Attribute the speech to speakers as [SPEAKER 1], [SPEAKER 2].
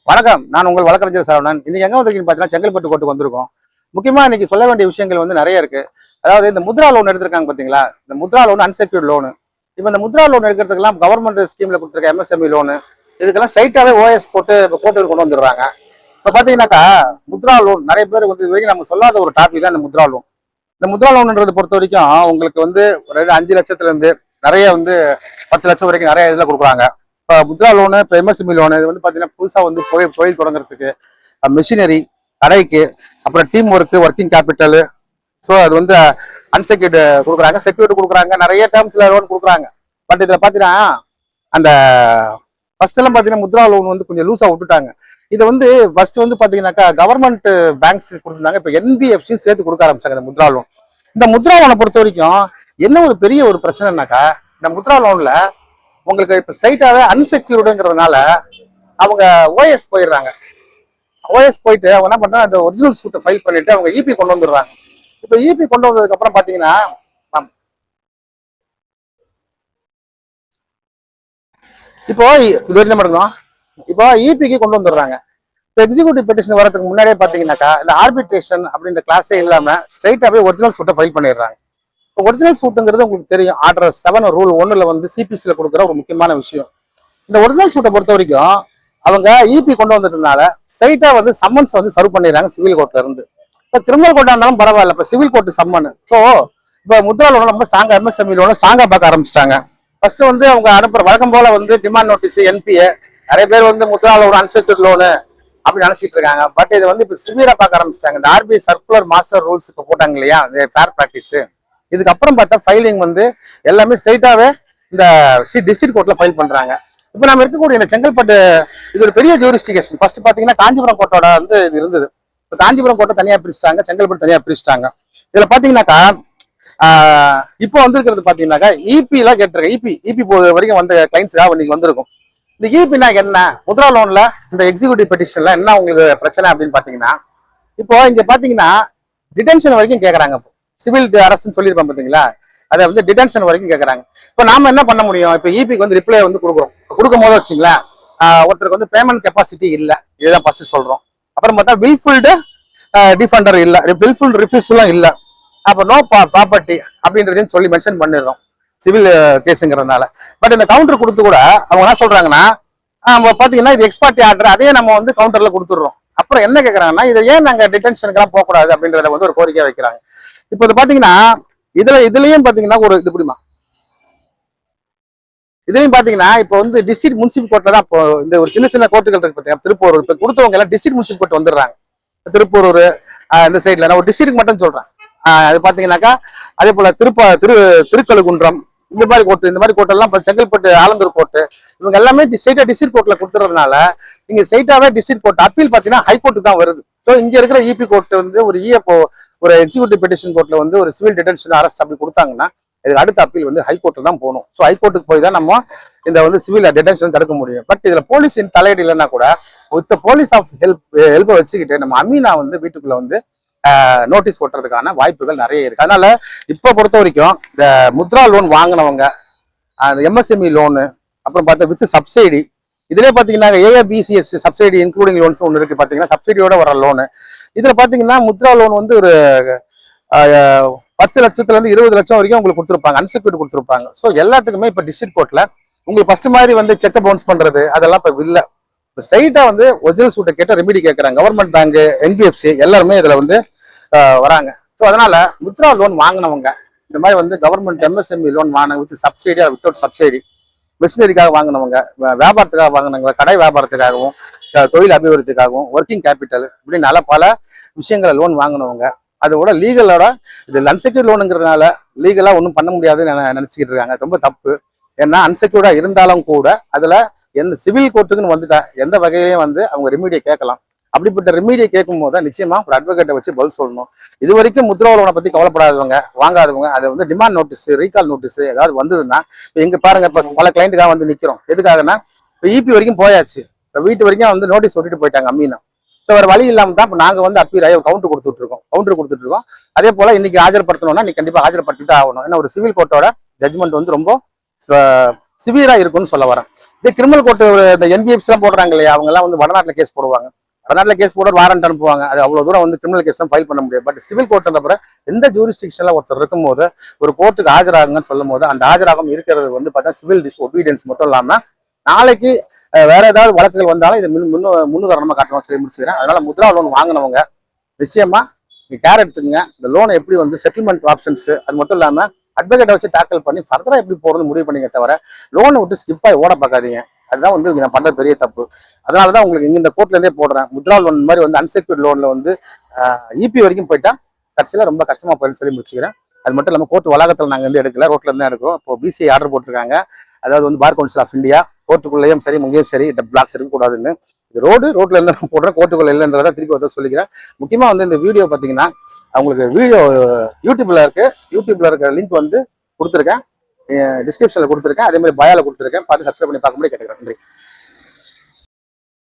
[SPEAKER 1] வணக்கம். நான் உங்கள் வழக்கறிஞர் சரவணன். இன்னைக்கு எங்க வந்திருக்கீங்கன்னு பார்த்தீங்கன்னா செங்கல்பட்டு கோர்ட்டுக்கு வந்திருக்கோம். முக்கியமா இன்னைக்கு சொல்ல வேண்டிய விஷயங்கள் நிறைய இருக்கு. அதாவது இந்த முத்ரா லோன் எடுத்திருக்காங்க பாத்தீங்களா, இந்த முத்ரா லோன் அன்செக்யூர்ட் லோனு. இப்போ இந்த முத்ரா லோன் எடுக்கிறதுக்கெல்லாம் கவர்மெண்ட் ஸ்கீம்ல கொடுத்துருக்க MSME லோனு இதுக்கெல்லாம் ஸ்ட்ரைட்டாவே OS போட்டு இப்போ கோர்ட்டுக்கு கொண்டு வந்துடுறாங்க. இப்போ பாத்தீங்கன்னாக்கா முத்ரா லோன் நிறைய பேர் இது வரைக்கும் நம்ம சொல்லாத ஒரு டாபிக் தான் இந்த முத்ரா லோன். இந்த முத்ரா லோன்ன்றதை பொறுத்த வரைக்கும் உங்களுக்கு ஒரு 5 லட்சத்துல இருந்து நிறைய 10 லட்சம் வரைக்கும் நிறைய இதுல கொடுக்குறாங்க. இப்போ முத்ரா லோனு, இப்போ MSME லோனு இது பார்த்தீங்கன்னா புதுசாக தொழில் தொடங்குறதுக்கு, மிஷினரி, கடைக்கு, அப்புறம் team work, working capital. So அது அன்செக்யூர்டு கொடுக்குறாங்க, செக்யூரிட்டி கொடுக்குறாங்க, நிறைய டேர்ம்ஸ்ல லோன் கொடுக்குறாங்க. பட் இதில் பார்த்தீங்கன்னா அந்த ஃபர்ஸ்ட் எல்லாம் பார்த்தீங்கன்னா முத்ரா லோன் கொஞ்சம் லூஸாக விட்டுட்டாங்க. இதை ஃபர்ஸ்ட் பார்த்தீங்கன்னாக்கா கவர்மெண்ட் பேங்க்ஸ் கொடுத்துருந்தாங்க. இப்போ NBFC சேர்த்து கொடுக்க ஆரம்பிச்சாங்க இந்த முத்ரா லோன். இந்த முத்ரா லோனை பொறுத்த வரைக்கும் என்ன ஒரு பெரிய ஒரு பிரச்சனைனாக்கா, இந்த முத்ரா லோன்ல உங்களுக்கு இப்ப ஸ்ட்ரைட்டாவே அன்செக்யூர்டுங்கிறதுனால அவங்க OS போயிடுறாங்க. OS போயிட்டு அவங்க என்ன பண்றாங்க, அந்த ஒரிஜினல் சூட்டை ஃபைல் பண்ணிட்டு அவங்க EP கொண்டு வந்துடுறாங்க. இப்ப EP கொண்டு வந்ததுக்கு அப்புறம் பாத்தீங்கன்னா இப்போ இது வரைக்கும் மட்டும் இப்போ EPக்கு கொண்டு வந்துடுறாங்க. இப்போ எக்ஸிக்யூட்டிவ் பெட்டிஷன் வரதுக்கு முன்னாடியே பாத்தீங்கன்னாக்கா இந்த ஆர்பிட்ரேஷன் அப்படின்ற கிளாஸே இல்லாம ஸ்ட்ரைட்டாவே ஒரிஜினல் சூட்டை ஃபைல் பண்ணிடுறாங்க. ஒரிஜினல் சூட்டுங்கிறது உங்களுக்கு தெரியும், ஆர்டர் 7 ரூல் 1ல CPCல கொடுக்குற ஒரு முக்கியமான விஷயம். இந்த ஒரிஜினல் சூட்டை பொறுத்த வரைக்கும் அவங்க EP கொண்டு வந்துட்டதுனால ஸ்ட்ரைட்டா சம்மன்ஸ் சர்வ் பண்ணிடுறாங்க சிவில் கோர்ட்ல இருந்து. இப்போ கிரிமினல் கோர்ட்டா இருந்தாலும் பரவாயில்ல, இப்போ சிவில் கோர்ட் சம்மன். ஸோ இப்போ முத்ரா லோன் ரொம்ப ஸ்ட்ராங்கா, MSME லோன் ஸ்ட்ராங்கா பார்க்க ஆரம்பிச்சிட்டாங்க. ஃபர்ஸ்ட் அவங்க அனுப்புற வழக்கம் போல டிமாண்ட் நோட்டீஸ், NPA, நிறைய பேர் முத்ரா லோன் அன்செக்யூர்ட் லோனு அப்படின்னு நினைச்சிட்டு இருக்காங்க. பட் இதை இப்போ சிவியரா பார்க்க ஆரம்பிச்சிட்டாங்க. இந்த RBI சர்க்குலர் மாஸ்டர் ரூல்ஸ் இப்போ போட்டாங்க இல்லையா, ஃபேர் ப்ராக்டிஸ். இதுக்கப்புறம் பார்த்தா ஃபைலிங் எல்லாமே ஸ்ட்ரைட்டாவே இந்த டிஸ்ட்ரிக்ட் கோர்ட்ல ஃபைல் பண்றாங்க. இப்போ நம்ம இருக்கக்கூடிய இந்த செங்கல்பட்டு இது ஒரு பெரிய ஜூரிஸ்டிகேஷன். ஃபர்ஸ்ட் பாத்தீங்கன்னா காஞ்சிபுரம் கோர்ட்டோட இது இருந்தது. இப்போ காஞ்சிபுரம் கோர்ட்டை தனியா பிரிச்சுட்டாங்க, செங்கல்பட்டு தனியா பிரிச்சுட்டாங்க. இதுல பாத்தீங்கன்னாக்கா இப்போ இருக்கிறது பாத்தீங்கன்னாக்கா EP எல்லாம் கேட்டிருக்க EP வரைக்கும் கிளைண்ட்ஸுக்காக இன்னைக்கு வந்திருக்கும். இந்த EPனா என்ன, முத்ரா லோன்ல இந்த எக்ஸிக்யூட்டிவ் பெட்டிஷன்ல என்ன உங்களுக்கு பிரச்சனை அப்படின்னு பாத்தீங்கன்னா, இப்போ இங்க பாத்தீங்கன்னா டிடென்ஷன் வரைக்கும் கேட்கறாங்க. சிவில் அரெஸ்ட்னு சொல்லியிருப்பாங்க பாத்தீங்களா, அதை டிடென்ஷன் வரைக்கும் கேட்கறாங்க. இப்போ நாம என்ன பண்ண முடியும், இப்போ EPக்கு ரிப்ளை கொடுக்குறோம். கொடுக்கும் போது வச்சுங்களேன், ஒருத்தருக்கு பேமெண்ட் கெப்பாசிட்டி இல்லை, இதுதான் ஃபர்ஸ்ட் சொல்றோம். அப்புறம் பார்த்தா வில்ஃபுல்டு டிஃபண்டர் இல்லை, வில்ஃபுல் ரிஃப்யூஸ்லாம் இல்லை, அப்போ நோ ப்ராப்பர்ட்டி அப்படின்றதையும் சொல்லி மென்ஷன் பண்ணிடுறோம் சிவில் கேஸுங்கிறதுனால. பட் இந்த கவுண்டர் கொடுத்து கூட அவங்க என்ன சொல்றாங்கன்னா, பாத்தீங்கன்னா இது எக்ஸ்பார்ட்டி ஆர்டர், அதே நம்ம கவுண்டர்ல கொடுத்துடுறோம். அப்புறம் என்ன கேட்கறாங்கன்னா, இதை ஏன் நாங்க டிடென்ஷனுக்கெல்லாம் போகக்கூடாது அப்படின்றத ஒரு கோரிக்கையா வைக்கிறாங்க. இப்போ இது பாத்தீங்கன்னா இதுலயும் பாத்தீங்கன்னா ஒரு இது புரியுமா, இதுலயும் பாத்தீங்கன்னா இப்போ டிஸ்ட்ரிக்ட் முனிசிபல் கோர்ட்ல தான் இப்போ இந்த ஒரு சின்ன சின்ன கோர்ட்டுகள் இருக்கு பாத்தீங்கன்னா. திருப்பூர் இப்ப கொடுத்தவங்க எல்லாம் டிஸ்ட்ரிக்ட் முனிசிபல் கோர்ட் வந்துடுறாங்க. திருப்பூர் இந்த சைட்ல நான் ஒரு டிஸ்ட்ரிக்ட் மட்டும் சொல்றேன். அது பாத்தீங்கன்னாக்கா அதே போல திருக்கழுகுன்றம், இந்த மாதிரி கோர்ட்டெல்லாம் செங்கல்பட்டு, ஆலந்தூர் கோர்ட்டு, இவங்க எல்லாமே ஸ்ட்ரைட்டா டிஸ்ட்ரிக்ட் கோர்ட்ல கொடுத்துறதுனால நீங்க ஸ்ட்ரைட்டாவே டிஸ்ட்ரிக்ட் கோர்ட் அப்பீல் பாத்தீங்கன்னா ஹைகோர்ட்டுக்கு தான் வருது. ஸோ இங்க இருக்கிற EP கோர்ட் ஒரு எக்ஸிக்யூட்டிவ் பெட்டிஷன் கோர்ட்ல ஒரு சிவில் டிடென்ஷன் அரெஸ்ட் அப்படி கொடுத்தாங்கன்னா இதுக்கு அடுத்த அப்பீல் ஹைகோர்ட்டு தான் போகணும். ஸோ ஹைகோர்ட்டுக்கு போய் தான் நம்ம இந்த சிவில் டிடென்ஷன் தடுக்க முடியும். பட் இதுல போலீஸின் தலையீடு இல்லைன்னா கூட வித் போலீஸ் ஆஃப் ஹெல்ப்பை வச்சுக்கிட்டு நம்ம அமீனா வீட்டுக்குள்ள நோட்டீஸ் போட்டுறதுக்கான வாய்ப்புகள் நிறைய இருக்கு. அதனால இப்ப பொறுத்த வரைக்கும் இந்த முத்ரா லோன் வாங்கினவங்க, அந்த MSME லோனு, அப்புறம் பார்த்தா வித் சப்சிடி, இதுல பாத்தீங்கன்னா AABCS சப்சிடி இன்க்ளூடிங் லோன்ஸ் ஒன்று இருக்கு பாத்தீங்கன்னா, சப்சிடியோட வர லோனு. இதுல பாத்தீங்கன்னா முத்ரா லோன் ஒரு 10 லட்சத்துல இருந்து 20 லட்சம் வரைக்கும் உங்களுக்கு கொடுத்துருப்பாங்க, அன்செக்யூர்ட் கொடுத்துருப்பாங்க. ஸோ எல்லாத்துக்குமே இப்ப டிஸ்ட்ரிக்ட் கோர்ட்ல உங்களுக்கு ஃபர்ஸ்ட் மாதிரி செக் பவுன்ஸ் பண்றது அதெல்லாம் இப்ப இல்ல. ஸ்ட்ரைட்டா ஒரிஜினல் சூட்டை கேட்ட ரெமிடி கேட்கறாங்க. கவர்மெண்ட் பேங்க், NBFC எல்லாருமே இதுல வராங்க. ஸோ அதனால முத்ரா லோன் வாங்கினவங்க இந்த மாதிரி கவர்மெண்ட் MSME லோன் வாங்கின வித் சப்சிடியா வித்தவுட் சப்சிடி, மிஷினரிக்காக வாங்கினவங்க, வியாபாரத்துக்காக வாங்கினவங்க, கடை வியாபாரத்துக்காகவும், தொழில் அபிவிருத்திக்காகவும், ஒர்க்கிங் கேபிட்டல் இப்படின்னு பல விஷயங்களை லோன் வாங்கினவங்க, அதோட லீகலோட இது அன்செக்யூர்ட் லோனுங்கிறதுனால லீகலா ஒன்றும் பண்ண முடியாதுன்னு நினைச்சுக்கிட்டு இருக்காங்க. ரொம்ப தப்பு. ஏன்னா அன்செக்யூர்டா இருந்தாலும் கூட அதுல எந்த சிவில் கோர்ட்டுக்குன்னு வந்துட்டா எந்த வகையிலையும் அவங்க ரெமிடியை கேட்கலாம். அப்படிப்பட்ட ரெமிடியை கேட்கும் போது நிச்சயமா ஒரு அட்வொகேட்டை வச்சு பதில் சொல்லணும். இது வரைக்கும் முத்ரா லோனை பத்தி கவலைப்படாதவங்க, வாங்காதவங்க, அதை டிமாண்ட் நோட்டீஸ், ரீகால் நோட்டீஸ் ஏதாவது வந்ததுன்னா இப்போ எங்க பாருங்க, இப்போ பல கிளைண்ட்டுக்காக நிக்கிறோம். எதுக்காகனா இப்போ EP வரைக்கும் போயாச்சு, இப்போ வீட்டு வரைக்கும் நோட்டீஸ் ஒட்டிட்டு போயிட்டாங்க அமீனா. ஸோ வேற வழி இல்லாம தான் இப்போ நாங்க அப்பீல் ஆகி கவுண்டர் கொடுத்துட்டு இருக்கோம். அதே போல இன்னைக்கு ஆஜர்படுத்தணும்னா நீ கண்டிப்பா ஆஜர்படுத்தி தான் ஆகணும். ஏன்னா ஒரு சிவில் கோர்ட்டோட ஜட்மெண்ட் ரொம்ப சிவியரா இருக்கும்னு சொல்ல வரேன். இதே கிரிமினல் கோர்ட் இந்த என்பிஎஃப்ஸ் எல்லாம் போடுறாங்க இல்லையா, அவங்க எல்லாம் வந்து வடநாட்டுல கேஸ் போடுவாங்க. வடநாட்டுல கேஸ் போட வாரண்ட் அனுப்புவாங்க. அது அவ்வளவு தூரம் வந்து கிரிமினல் கேஸ் ஃபைல் பண்ண முடியாது. பட் சிவில் கோர்ட்ன்ற எந்த ஜூரிஸ்டிக்ஷன்ல ஒருத்தர் இருக்கும்போது ஒரு கோர்ட்டுக்கு ஆஜராகுங்கன்னு சொல்லும் போது அந்த ஆஜராகம் இருக்கிறது வந்து பார்த்தா சிவில் டிஸ்ஒபீடியன்ஸ் மட்டும் இல்லாம நாளைக்கு வேற ஏதாவது வழக்குகள் வந்தாலும் இதை முன்னுதாரணமா காட்டணும் சொல்லி முடிச்சுக்கிறேன். அதனால முத்ரா லோன் வாங்கினவங்க நிச்சயமா நீங்க கேர் எடுத்துங்க. இந்த லோனை எப்படி வந்து செட்டில்மெண்ட் ஆப்ஷன்ஸ், அது மட்டும் இல்லாம அட்வொகேட்டை வச்சு டேக்கிள் பண்ணி ஃபர்தரா எப்படி போறது முடிவு பண்ணீங்க தவிர லோனை விட்டு ஸ்கிப் ஆகி ஓட பார்க்காதீங்க. அதுதான் வந்து நான் பண்ற பெரிய தப்பு. அதனாலதான் உங்களுக்கு இந்த கோர்ட்ல இருந்தே போடுறேன். முத்ரா லோன் மாதிரி வந்து அன்செக்யூர்ட் லோன்ல வந்து இபி வரைக்கும் போயிட்டா கடைசியில ரொம்ப கஷ்டமா போயின்னு சொல்லி முடிச்சுக்கிறேன். அது மட்டும் இல்லாமல் கோர்ட் வளாகத்தில் நாங்கள் வந்து எடுக்கல, ரோட்ல இருந்து எடுக்கிறோம். இப்போ பிசிஐ ஆர்டர் போட்டிருக்காங்க. அதாவது வந்து பார் கவுன்சில் ஆஃப் இந்தியா கோர்ட்டுக்குள்ளேயும் சரி முங்கேயும் சரி இந்த பிளாக்ஸ் இருக்கக்கூடாதுன்னு. இது ரோட்ல இருந்து நான் போடுறேன், கோர்ட்டுக்குள்ள இல்லைன்றதை திருப்பி வந்து சொல்லிக்கிறேன். முக்கியமா வந்து இந்த வீடியோ பார்த்தீங்கன்னா அவங்களுக்கு வீடியோ யூடியூப்ல இருக்க லிங்க் வந்து கொடுத்துருக்கேன், டிஸ்கிரிப்ஷன்ல கொடுத்துருக்கேன், அதே மாதிரி பயால கொடுத்துருக்கேன். பார்த்து சப்ஸ்கிரைப் பண்ணி பார்க்க முடியும் கேட்டுக்கிறேன். நன்றி.